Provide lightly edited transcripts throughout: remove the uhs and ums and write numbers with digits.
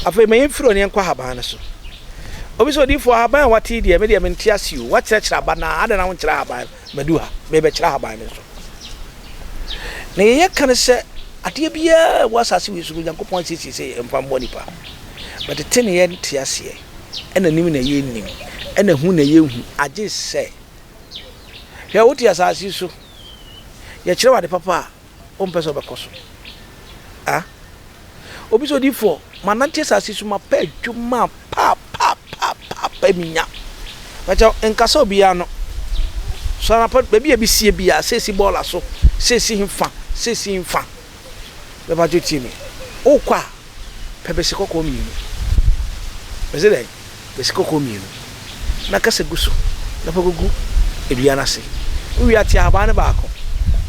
afa me yefiro ne nkwa haban ne so obi so di fo haban wati de me de me ntiase o wa kire aba na ada na wo kire haban maduha me be kire haban ne so na ye kan se ade bia wasase wi so Nyankopɔn sisi se emfa mbɔ nipa but te ne ye ntiase ena nim na ye nim ena hu na ye hu age se hwe woti asase so ye kire wade papa o mpeso be koso ah obi so di fo manante asase so ma pa adwuma pa minya bacha enkasa obi ya no so na pa baby e sie bia sesi bola so sesi himfa be ba joti mi o kwa pepe se kokko mi ni bezele be se kokko mi ni na kase guso na pa gugu edua na se o wi ati aba ne ba ko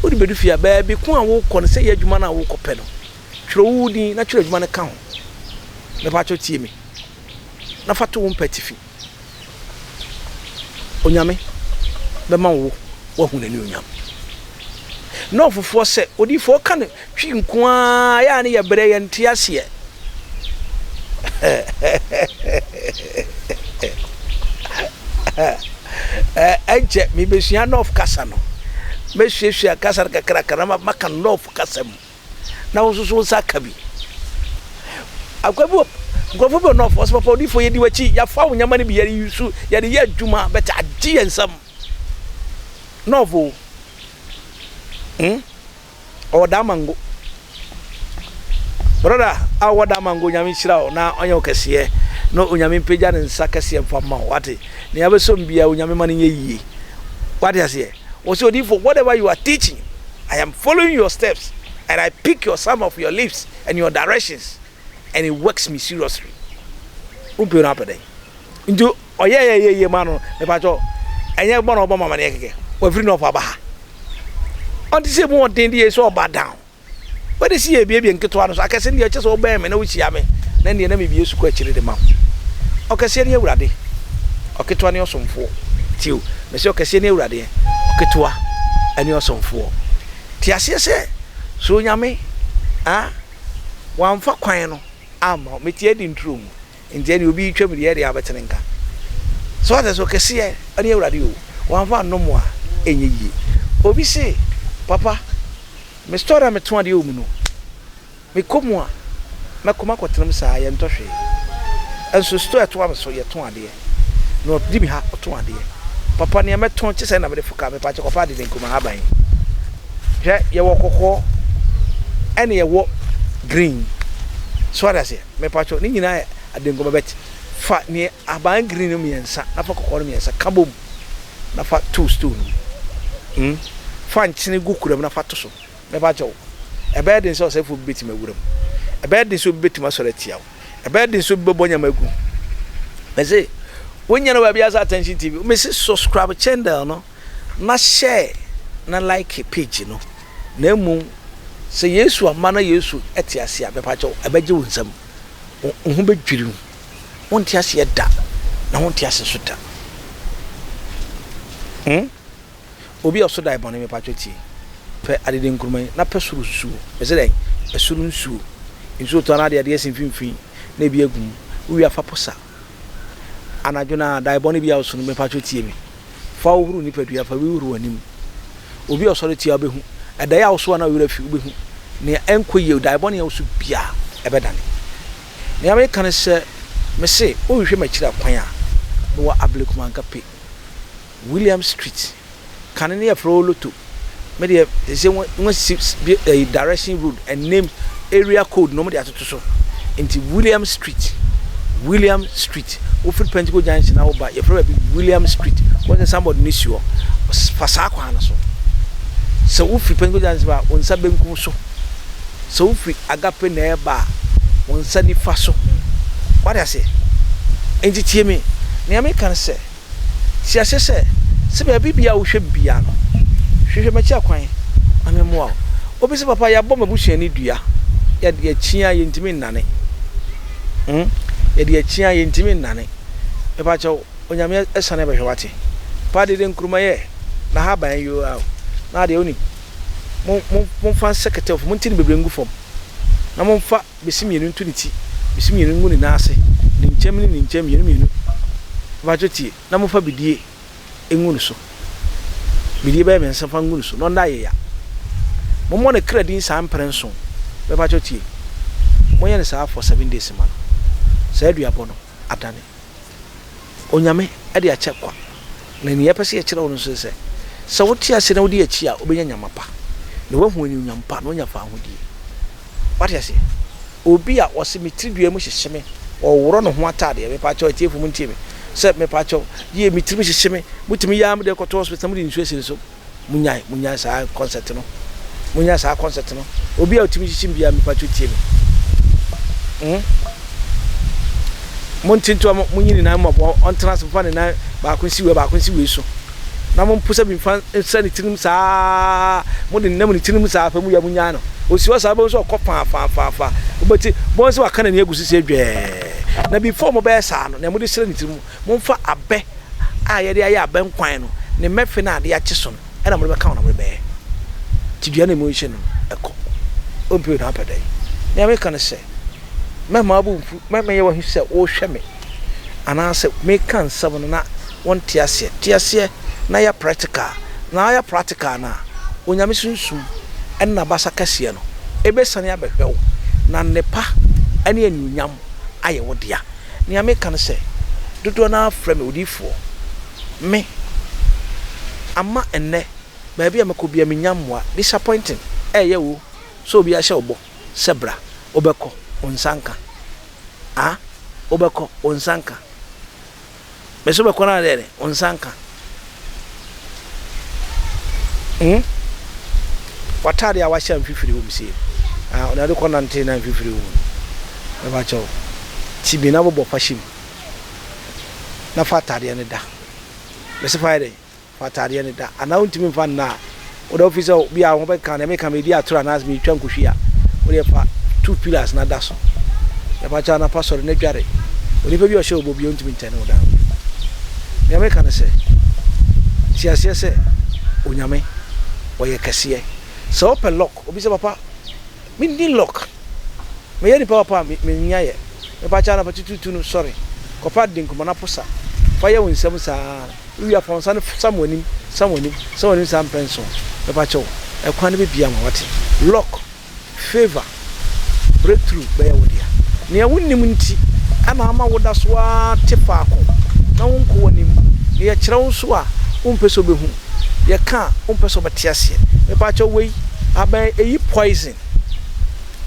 o di bedu fia ba bi ku an wo ko ne se ye adwuma na wo ko pe no twiro wudi na twiro adwuma ne ka ho be ba joti mi na fatu wo mpatifi onyame be ma wo hu na ni onyam no fofo se odi fo ka ne twi nko a ya ne ye bere ye ntiase eje mi be sua no of kasa no me hwehwe kasa kakra ma maka no of kasa mu na wo so saka bi akwabu ngofo no of so papa odi fo ye di wachi ya fa wo nyama ne bi ye yusu ye de ye adwuma beta agi ensam novo oda mango brother awoda mango nyame chira na onye okese no onyame peja ne nsa kese mfama wate ne abesom bia onyame mane yeye what is here also for whatever you are teaching I am following your steps and I pick your some of your lips and your directions and it works me seriously upe na pede njo oyeye mano ne pacho enye gbo na obama mane keke every no for abaha on say mo den dey so oba down what dey see e bia nketo ano so akese dey che so oba me na wuchi ame na dey na me bia suku akire de ma okese ne awurade oketo ane osomfo tiu me se okese ne awurade oketo ane osomfo ti ase se so nyame wamfa kwan no ama metie di ntrum nje ne obi twam de ya abetenenka so that so okese ane awurade o wamfa nomo a enyeyi obi se papa me story me to ade o mu no me komu a me koma kwetram sa ye ntohwe enso story to am so ye to ade no di mi ha to ade papa ne me to che se na me fuka me pa che kofa de nkoma haban je ye wo kokko ene ye wo green so that say me pa che ni nyina ade nkoma bet fa ni aban green no miensa na fa kokko no miensa kabom na fa two stone fan chine gukuram na fa to so me ba jaw e be den so se fu beti maguram e be den so beti masorati aw e be den so bebonya magu me say wonya no ba bia attention tv me say subscribe channel no na share na like page no na emu se yesu amana yesu etiase abe pa jaw e be je wonsam hu be dwiri won tiase da na won tiase so da obi osoda ibon me patweti pe adedenkruma na pesuru su me se den esuru nsu nsu to na de asimfimfin na bi agum wi afaposa anadwona da ibon bi aso no me patweti mi fa ohuru ni padua fa wi huru anim obi osoro ti abehu eda ya oso na wura fi ubehu ne enkoye da ibon ya oso bia ebedane ne ya me kan se me se o hwe machira kwan a no wa ablekuma nkape William Street can near Froloto media a direction road and name area code normally at so into William Street Offer Pentacle Junction now by your probably William Street was somebody miss you Fasako so Offer Pentacle Junction on Sabem so free agape nearby on Sunny Faso what I say and it hear me near me can say si asese se be bibia wo hwe bia no hwehwe machi akwan amemo a obi se papa ya bɔ mabusua ni dua ya de achia ye ntimi nnane ya de achia ye ntimi nnane e ba chawo onyame esane be hwewate pa de nkruma ye na ha ban yo a na de oni mo fa secretary of mo ntini bebre ngu fom na mo fa besi mienu ntu ni ti bisi mienu ngu ni nase ni nkyem ni nkyem mienu ba chotie na mo fa bidie engu so bidie ba men safa ngu so no nda ye ya mo mo ne credit sa amprenso be ba chotie mo ye ne sa for 7 days man sa aduabo no adane onyame ade a chekwa na ni yepese ye kire wo no so se sa wotia se na wodi achi a obenya nyamapa ne wahu ani nyampa no nya fa ahodie wati ase obi a wose mitridua mu hyehyeme oworo no ho atade me pa cho atiefu mu ntimi se me pa cho ye mitrim hyehyeme mutimi ya mu de koto hospital mu de nsu asiri so munyai sa concert no obi a otimi hyehyem bia me pa cho tie me montinto munyini na mabo on transfer na ba kunsi we so na mo mpusa bi fan sani tinim saa mo de nam ni tinim saa fa mu ya munya no osiwa saa bo so kopa fa obati bo so aka na ne agusi se dwe na before mo be saa no na mo de sira ni tinim mo mfa abe a ye de aye abe nkwan no ne mefe na ade ache so no e na mo be ka na mo be tidua na mo hye no eko ompe na apedai na me kan se mama abu mama ye wa hise o hwe me ana se me kan sabo na won tiase na ya practical na onyame sunsun enna basa kase no ebesane abehwew na nepa ane anyunyam aye wodia ne ame kan se dodo na afrɛ me odifo me ama enne ba bia makobia menyamwa disappointing ye wo so obi a hye obo sebra obekɔ onsanka obekɔ onsanka meso bekɔ na dere onsanka watade a wahya mfifiri wo msie ona de konante na mfifiri wo e ba chawo tibi na bobo fashim na fatade ne da mese faide fatade ne da ana untimi mfa na o da officer bi a ho be kan na me kan me di atura na me twa nkohwia o de fa 2 pillars na da so e ba cha na pastor ne dware oni pe bi o hye obo bi untimi ntene o da me me kan se siasia se onyame oye kase so open lock obi se papa me ndi lock me yedi papa me nyaye me pa cha na patutu no sorry kopa denkuma na posa fa ye wonsam saa wi afonsa no samonim sam pension me pa cho e kwan be bia ma wate lock favor breakthrough be ya wodia ne ya wonnim nti ana ama woda so a tefa ako na wonko wonim ne ya kire wonso a wonpeso behu ye ka wonpeso betiase me pa cho wei aban eyi poison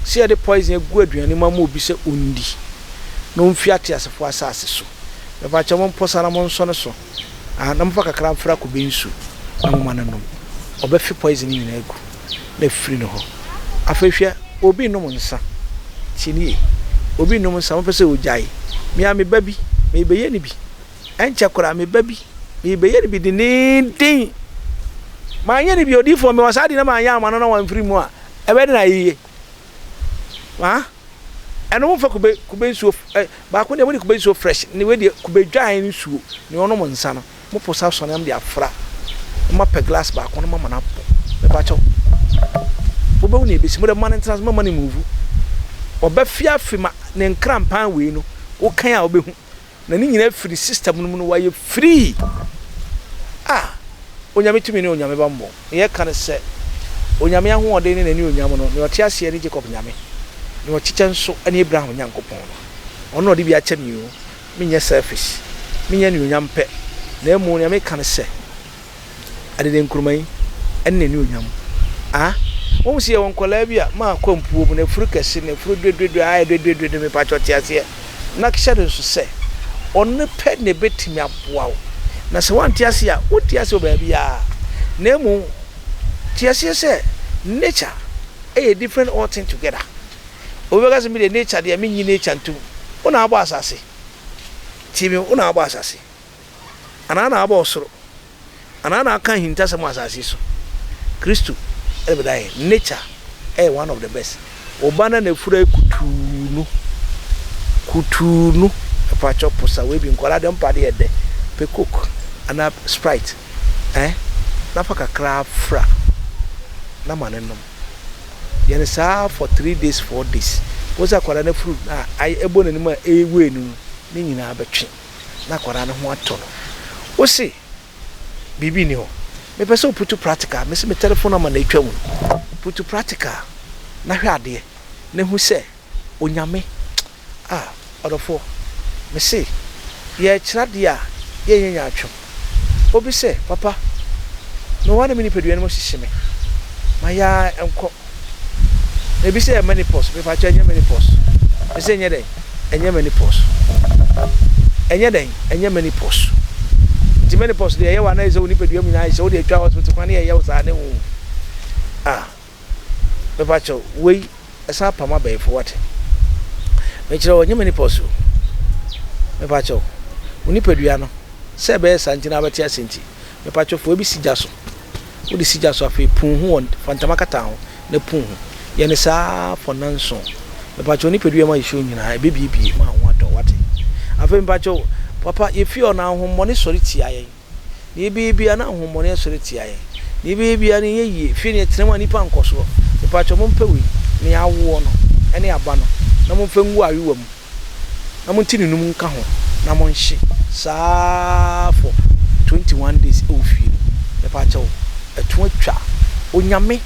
see the poison egu aduane ma mo obi se ondi no mfiate asefo asase so me pa cho mo posa na mo nso ne so na mfa kakra mfra ko bensu na mo mananom obefi poison ni na egu na free no ho afehwe obi no mo nsa chini obi no mo nsa mo pese ojai me a me babi me beye ni bi enche kora me babi me beye ni bi din ma anya ni bi odi for me wasadi na ma anya amano na wan free mu a ebe de na yiye eno mo fa kube nsuo ba ko ne mo kube nsuo fresh ni we de kube dwan nsuo ni ono mo nsa no mo posa so na mo de afra mo pe glass ba ko no mama na po me ba cho bo be woni ebisi mo de man trans mama ni move oba fia fima ne nkrampan we no wo kan a obehu na ni nyina free system no wa ye free onyame tumi ne onyame bambo ye kan se onyame ahoode ne nani onyame no ne ote ase ne Jacob nyame ne ochiche nso ane Abraham nyankopon no ono de bi acha mi o menye selfish menye ne onyame pe na emu onyame kan se adedenkrumai enne ne onyame won se ye won kola bia ma kwampuo bu na furu kese na furu dwedwedwe me pa chote ase na kishade nso se onne pe ne betimi aboa na se wan tiase a wotiase obabi a na emu tiase se nature a different all thing together obega se me the nature de me nyi nature ntu una abo asase timi una abo asase ana na abo osoro ana na aka hinta se mo asase so Kristo ebedai nature one of the best obana na fura kutunu pa chopo sa we bi nkola de mpade ede pe cook ana Sprite na faka kra fra na manenom yene sa for 3 days 4 days wo za kwara na furu na ai ebo na nim a ewe nu ni nyina betwe na kwara na ho ato no wo se bibi ni ho me pese putu practical me se me telephone number na etwa mu putu practical na hwe ade na hu se onyame odofo me se ye kirade a ye nyanya atwem obi se papa no wane me ni pedua no mo hihime maya enko ebi se menopause me fa cha nya menopause me se nya den enya menopause enya menopause di menopause de ye wa na izo ni pedua mi na izo o de atwa hospital kwan ye wo sa ne wo me fa cha we esa pama be for what me kire enya menopause me fa cha oni pedua no se be santi na beti asenti me pa cha fo bi sija so wo de sija so afi pun hu fantama kata ho na pun hu ye ne sa for nanso me pa cha oni pedua ma isho nyina e bibi ma ho ato what afi me pa cha papa ye fi ona ho money sori ti ayen ni bibi ana ho money sori ti ayen ni bibi ana ye yi fi ne tenema ni pa nkoso me pa cha mo mpewi ni awo no ene aba no na mo mfengu awewam na mo ntini num nka ho na mo nhye saa for 21 days ofie me pa cha etu atwa onyame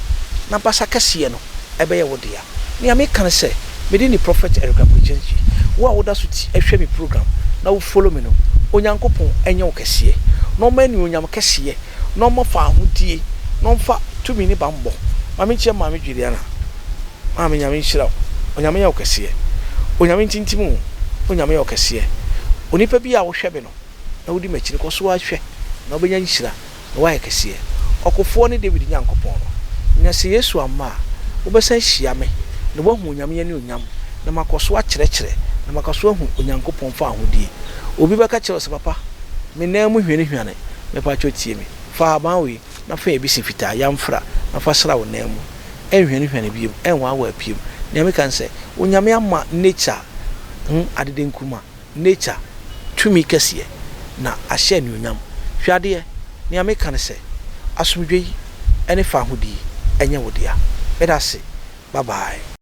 na basa kase no ebe ye wodea ni ame kan se me di ni prophet Erica Preachenchi wo a woda so ti ehwe me program na wo follow me no onyankopon enye wo kase no mani onyam kase no mo fa ahodie no mfa tumi ni bambo mame chia mame dwiria na mame nyame nhira onyame ye wo kase onyame ntintimu onyame ye wo kase onipa bi a wo hwebe no na wodi machine ko so ahwe na obenya nhira na wa ye kase okofo ne David nyankopon no nya se Yesu amma wo besan hia me na wo hu onyame ye ne onyam na makoso akyerɛkyerɛ na makoso hu onyankopon fa ahodie obi beka kyerɛ se papa me na mu hwene hwane me pa chotie me fa banwe na fa ebi se fita yamfra na fa sra wo na mu enhwene hwane biem enwa wa apiem na me kan se onyame amma nature adedenkruma nature tumi kase na ahye ne onyam hwade ne ame kan se asomdwe ene fa ahodie enye wodea bedase bye bye.